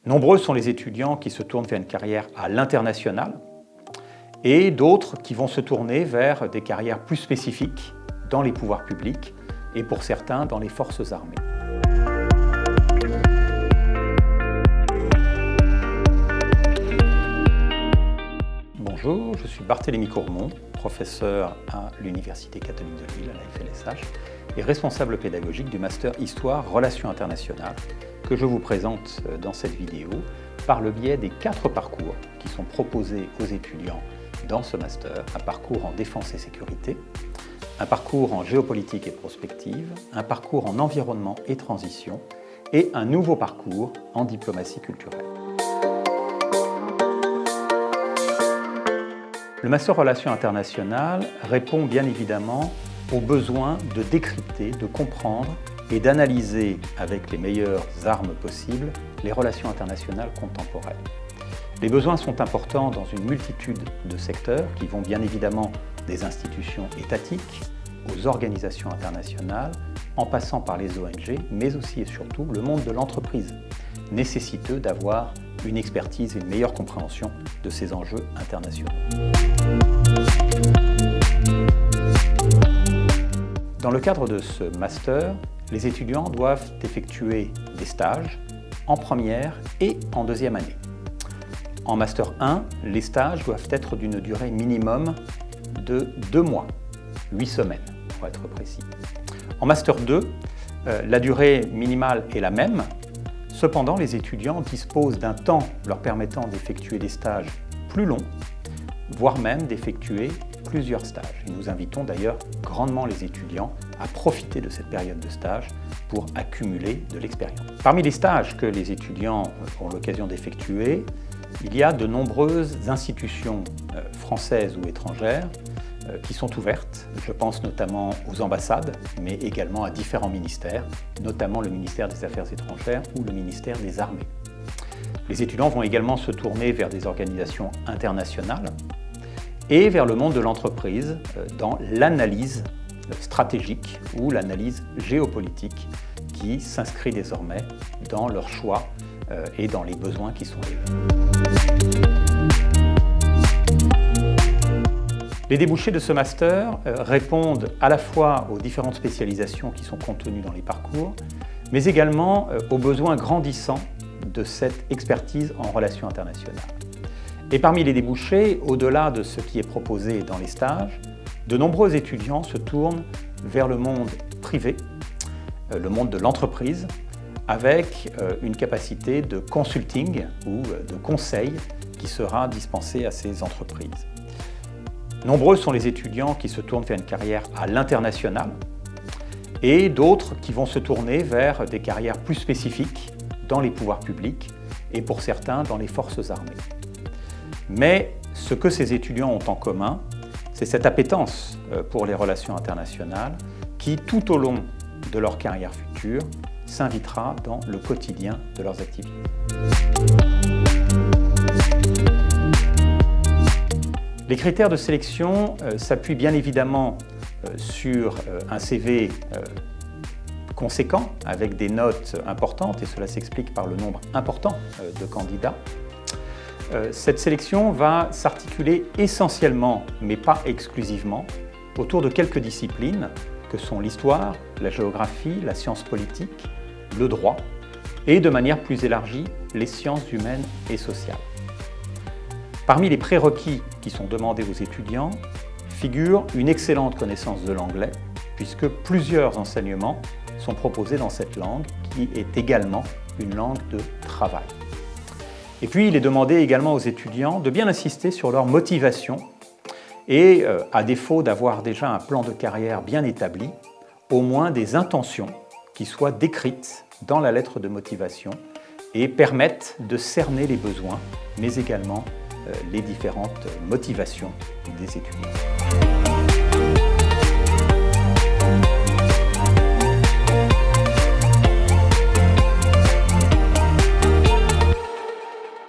Nombreux sont les étudiants qui se tournent vers une carrière à l'international et d'autres qui vont se tourner vers des carrières plus spécifiques dans les pouvoirs publics et pour certains dans les forces armées. Bonjour, je suis Barthélémy Courmont, professeur à l'Université catholique de Lille, à la FLSH, et responsable pédagogique du Master Histoire Relations internationales, que je vous présente dans cette vidéo par le biais des 4 parcours qui sont proposés aux étudiants dans ce master, un parcours en défense et sécurité, un parcours en géopolitique et prospective, un parcours en environnement et transition et un nouveau parcours en diplomatie culturelle. Le Master Relations internationales répond bien évidemment au besoin de décrypter, de comprendre et d'analyser avec les meilleures armes possibles les relations internationales contemporaines. Les besoins sont importants dans une multitude de secteurs qui vont bien évidemment des institutions étatiques aux organisations internationales, en passant par les ONG, mais aussi et surtout le monde de l'entreprise, nécessiteux d'avoir une expertise et une meilleure compréhension de ces enjeux internationaux. Dans le cadre de ce master, les étudiants doivent effectuer des stages en première et en deuxième année. En Master 1, les stages doivent être d'une durée minimum de 2 mois, 8 semaines pour être précis. En Master 2, la durée minimale est la même. Cependant, les étudiants disposent d'un temps leur permettant d'effectuer des stages plus longs, voire même d'effectuer plusieurs stages. Et nous invitons d'ailleurs grandement les étudiants à profiter de cette période de stage pour accumuler de l'expérience. Parmi les stages que les étudiants ont l'occasion d'effectuer, il y a de nombreuses institutions françaises ou étrangères qui sont ouvertes. Je pense notamment aux ambassades, mais également à différents ministères, notamment le ministère des Affaires étrangères ou le ministère des Armées. Les étudiants vont également se tourner vers des organisations internationales et vers le monde de l'entreprise dans l'analyse stratégique ou l'analyse géopolitique qui s'inscrit désormais dans leurs choix et dans les besoins qui sont les leurs. Les débouchés de ce master répondent à la fois aux différentes spécialisations qui sont contenues dans les parcours, mais également aux besoins grandissants de cette expertise en relations internationales. Et parmi les débouchés, au-delà de ce qui est proposé dans les stages, de nombreux étudiants se tournent vers le monde privé, le monde de l'entreprise, avec une capacité de consulting ou de conseil qui sera dispensée à ces entreprises. Nombreux sont les étudiants qui se tournent vers une carrière à l'international et d'autres qui vont se tourner vers des carrières plus spécifiques dans les pouvoirs publics et pour certains dans les forces armées. Mais ce que ces étudiants ont en commun, c'est cette appétence pour les relations internationales qui, tout au long de leur carrière future, s'invitera dans le quotidien de leurs activités. Les critères de sélection s'appuient bien évidemment sur un CV conséquent avec des notes importantes et cela s'explique par le nombre important de candidats. Cette sélection va s'articuler essentiellement, mais pas exclusivement, autour de quelques disciplines que sont l'histoire, la géographie, la science politique, le droit et de manière plus élargie, les sciences humaines et sociales. Parmi les prérequis qui sont demandés aux étudiants figure une excellente connaissance de l'anglais puisque plusieurs enseignements sont proposés dans cette langue qui est également une langue de travail. Et puis il est demandé également aux étudiants de bien insister sur leur motivation et à défaut d'avoir déjà un plan de carrière bien établi, au moins des intentions qui soient décrites dans la lettre de motivation et permettent de cerner les besoins mais également les différentes motivations des étudiants.